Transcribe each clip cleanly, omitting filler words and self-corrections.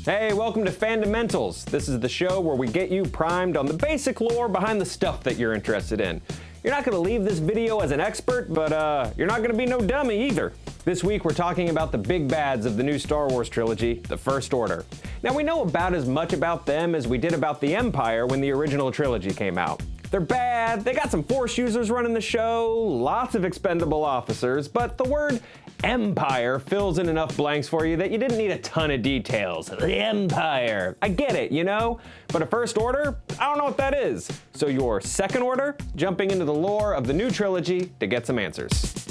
Hey, welcome to Fandamentals. This is the show where we get you primed on the basic lore behind the stuff that you're interested in. You're not going to leave this video as an expert, but you're not going to be no dummy either. This week we're talking about the big bads of the new Star Wars trilogy, the First Order. Now we know about as much about them as we did about the Empire when the original trilogy came out. They're bad, they got some Force users running the show, lots of expendable officers, but the word Empire fills in enough blanks for you that you didn't need a ton of details. The Empire. I get it, you know? But a First Order? I don't know what that is. So your Second Order? Jumping into the lore of the new trilogy to get some answers.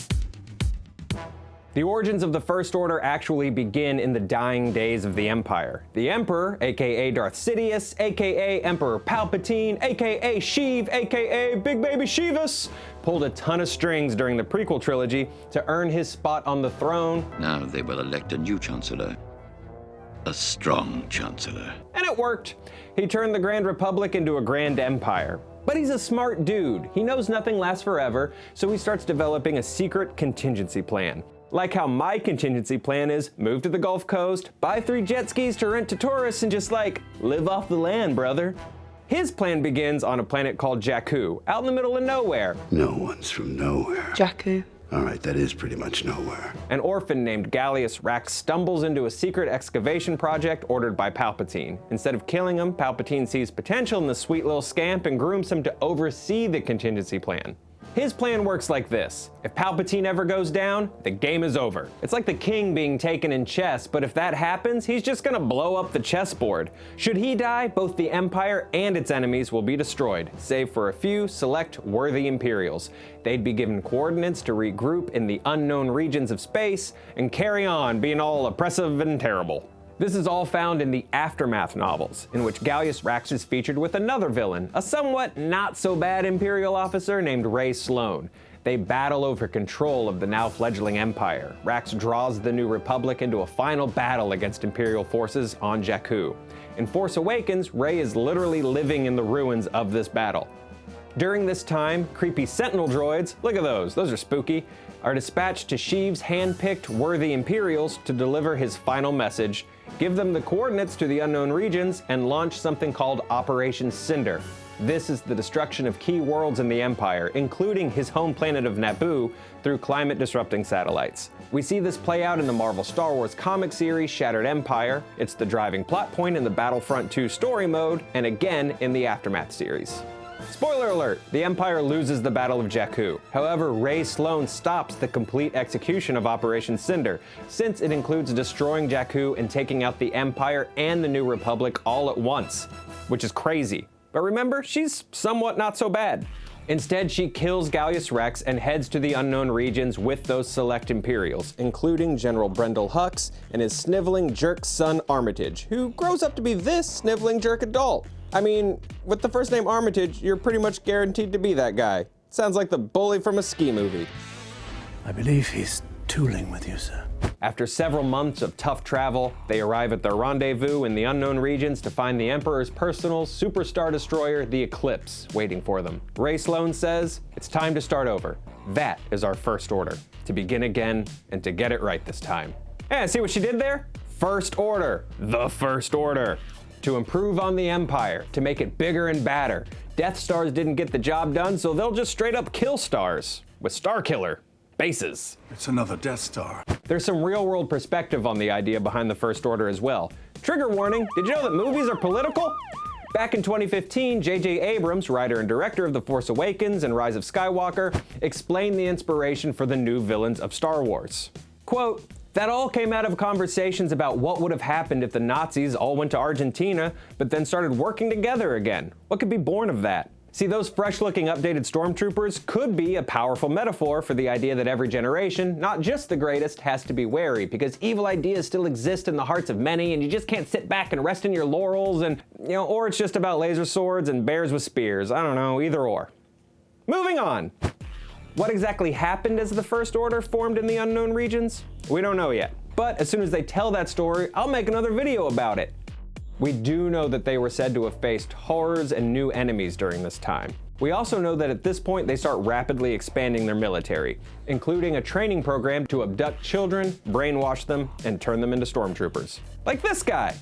The origins of the First Order actually begin in the dying days of the Empire. The Emperor, aka Darth Sidious, aka Emperor Palpatine, aka Sheev, aka Big Baby Sheevis, pulled a ton of strings during the prequel trilogy to earn his spot on the throne. Now they will elect a new Chancellor. A strong Chancellor. And it worked. He turned the Grand Republic into a Grand Empire. But he's a smart dude. He knows nothing lasts forever, so he starts developing a secret contingency plan. Like how my contingency plan is move to the Gulf Coast, buy 3 jet skis to rent to tourists, and just live off the land, brother. His plan begins on a planet called Jakku, out in the middle of nowhere. No one's from nowhere. Jakku. All right, that is pretty much nowhere. An orphan named Gallius Rax stumbles into a secret excavation project ordered by Palpatine. Instead of killing him, Palpatine sees potential in the sweet little scamp and grooms him to oversee the contingency plan. His plan works like this. If Palpatine ever goes down, the game is over. It's like the king being taken in chess, but if that happens, he's just gonna blow up the chessboard. Should he die, both the Empire and its enemies will be destroyed, save for a few select worthy Imperials. They'd be given coordinates to regroup in the unknown regions of space and carry on being all oppressive and terrible. This is all found in the Aftermath novels, in which Gallius Rax is featured with another villain, a somewhat not-so-bad Imperial officer named Ray Sloane. They battle over control of the now-fledgling Empire. Rax draws the New Republic into a final battle against Imperial forces on Jakku. In Force Awakens, Ray is literally living in the ruins of this battle. During this time, creepy Sentinel droids, look at those are spooky, are dispatched to Sheev's hand-picked worthy Imperials to deliver his final message, give them the coordinates to the unknown regions, and launch something called Operation Cinder. This is the destruction of key worlds in the Empire, including his home planet of Naboo, through climate-disrupting satellites. We see this play out in the Marvel Star Wars comic series Shattered Empire, it's the driving plot point in the Battlefront 2 story mode, and again in the Aftermath series. Spoiler alert, the Empire loses the Battle of Jakku. However, Ray Sloane stops the complete execution of Operation Cinder, since it includes destroying Jakku and taking out the Empire and the New Republic all at once, which is crazy. But remember, she's somewhat not so bad. Instead, she kills Gallius Rax and heads to the unknown regions with those select Imperials, including General Brendel Hux and his sniveling jerk son Armitage, who grows up to be this sniveling jerk adult. I mean, with the first name Armitage, you're pretty much guaranteed to be that guy. Sounds like the bully from a ski movie. I believe he's tooling with you, sir. After several months of tough travel, they arrive at their rendezvous in the unknown regions to find the Emperor's personal superstar destroyer, the Eclipse, waiting for them. Ray Sloane says, it's time to start over. That is our First Order. To begin again, and to get it right this time. Hey, see what she did there? First Order. The First Order. To improve on the Empire, to make it bigger and badder. Death Stars didn't get the job done, so they'll just straight up kill stars. With Star Killer. Bases. It's another Death Star. There's some real-world perspective on the idea behind the First Order as well. Trigger warning, did you know that movies are political? Back in 2015, J.J. Abrams, writer and director of The Force Awakens and Rise of Skywalker, explained the inspiration for the new villains of Star Wars. Quote, that all came out of conversations about what would have happened if the Nazis all went to Argentina, but then started working together again. What could be born of that? See, those fresh-looking updated stormtroopers could be a powerful metaphor for the idea that every generation, not just the greatest, has to be wary, because evil ideas still exist in the hearts of many, and you just can't sit back and rest in your laurels and, or it's just about laser swords and bears with spears. I don't know, either or. Moving on. What exactly happened as the First Order formed in the unknown regions? We don't know yet. But as soon as they tell that story, I'll make another video about it. We do know that they were said to have faced horrors and new enemies during this time. We also know that at this point they start rapidly expanding their military, including a training program to abduct children, brainwash them, and turn them into stormtroopers. Like this guy.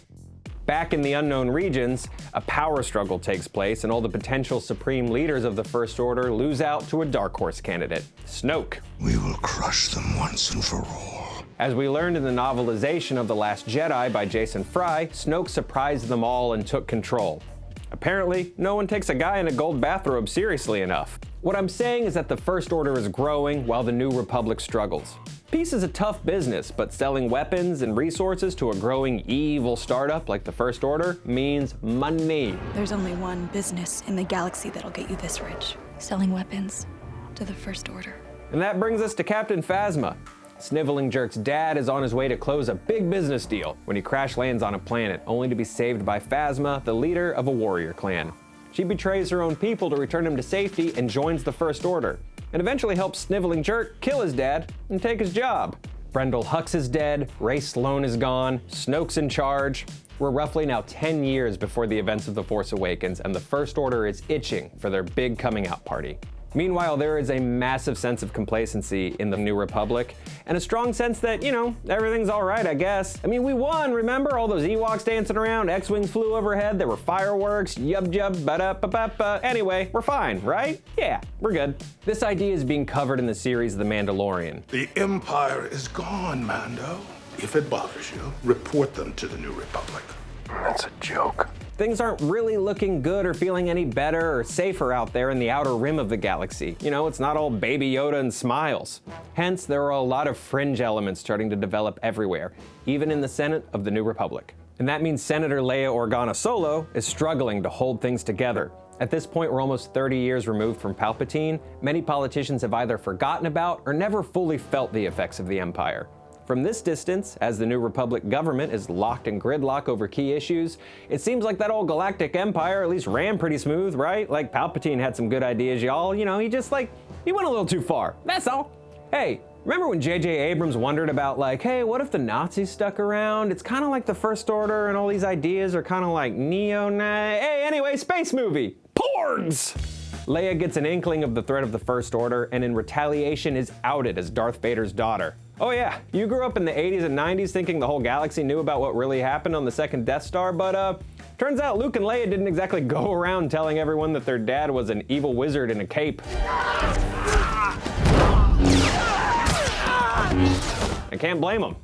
Back in the unknown regions, a power struggle takes place and all the potential supreme leaders of the First Order lose out to a dark horse candidate, Snoke. We will crush them once and for all. As we learned in the novelization of The Last Jedi by Jason Fry, Snoke surprised them all and took control. Apparently, no one takes a guy in a gold bathrobe seriously enough. What I'm saying is that the First Order is growing while the New Republic struggles. Peace is a tough business, but selling weapons and resources to a growing evil startup like the First Order means money. There's only one business in the galaxy that'll get you this rich. Selling weapons to the First Order. And that brings us to Captain Phasma. Sniveling Jerk's dad is on his way to close a big business deal when he crash lands on a planet, only to be saved by Phasma, the leader of a warrior clan. She betrays her own people to return him to safety and joins the First Order, and eventually helps Sniveling Jerk kill his dad and take his job. Brendol Hux is dead, Ray Sloane is gone, Snoke's in charge. We're roughly now 10 years before the events of The Force Awakens, and the First Order is itching for their big coming out party. Meanwhile, there is a massive sense of complacency in the New Republic, and a strong sense that, everything's all right, I guess. I mean, we won, remember? All those Ewoks dancing around, X-Wings flew overhead, there were fireworks, yub, ba-da-ba-ba-ba. Anyway, we're fine, right? Yeah, we're good. This idea is being covered in the series The Mandalorian. The Empire is gone, Mando. If it bothers you, report them to the New Republic. That's a joke. Things aren't really looking good or feeling any better or safer out there in the outer rim of the galaxy. It's not all Baby Yoda and smiles. Hence, there are a lot of fringe elements starting to develop everywhere, even in the Senate of the New Republic. And that means Senator Leia Organa Solo is struggling to hold things together. At this point, we're almost 30 years removed from Palpatine. Many politicians have either forgotten about or never fully felt the effects of the Empire. From this distance, as the New Republic government is locked in gridlock over key issues, it seems like that old galactic empire at least ran pretty smooth, right? Like Palpatine had some good ideas, y'all. He went a little too far. That's all. Hey, remember when J.J. Abrams wondered about hey, what if the Nazis stuck around? It's kind of like the First Order and all these ideas are kind of like neo-Nazi. Hey, anyway, space movie. Porgs! Leia gets an inkling of the threat of the First Order and in retaliation is outed as Darth Vader's daughter. Oh yeah, you grew up in the 80s and 90s thinking the whole galaxy knew about what really happened on the second Death Star, but turns out Luke and Leia didn't exactly go around telling everyone that their dad was an evil wizard in a cape. I can't blame them.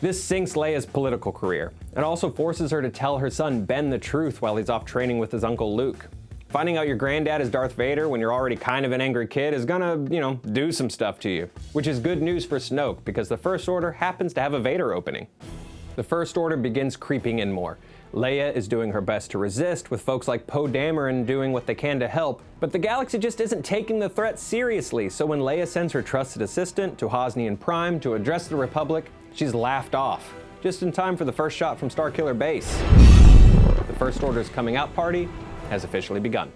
This sinks Leia's political career. It also forces her to tell her son Ben the truth while he's off training with his uncle Luke. Finding out your granddad is Darth Vader when you're already kind of an angry kid is gonna, do some stuff to you. Which is good news for Snoke, because the First Order happens to have a Vader opening. The First Order begins creeping in more. Leia is doing her best to resist, with folks like Poe Dameron doing what they can to help, but the galaxy just isn't taking the threat seriously, so when Leia sends her trusted assistant to Hosnian Prime to address the Republic, she's laughed off, just in time for the first shot from Starkiller Base. The First Order's coming out party has officially begun.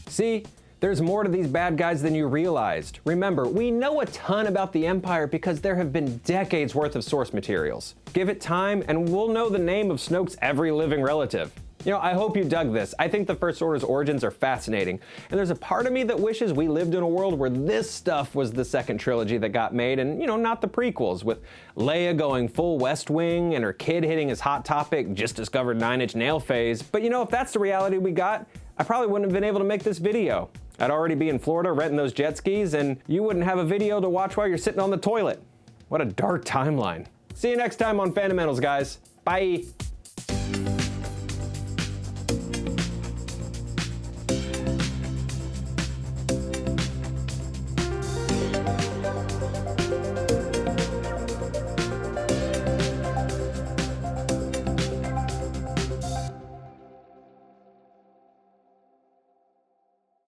See, there's more to these bad guys than you realized. Remember, we know a ton about the Empire because there have been decades worth of source materials. Give it time and we'll know the name of Snoke's every living relative. I hope you dug this. I think the First Order's origins are fascinating, and there's a part of me that wishes we lived in a world where this stuff was the second trilogy that got made and, not the prequels, with Leia going full West Wing and her kid hitting his Hot Topic just discovered 9-inch nail phase. But if that's the reality we got, I probably wouldn't have been able to make this video. I'd already be in Florida renting those jet skis, and you wouldn't have a video to watch while you're sitting on the toilet. What a dark timeline. See you next time on Fandamentals, guys. Bye.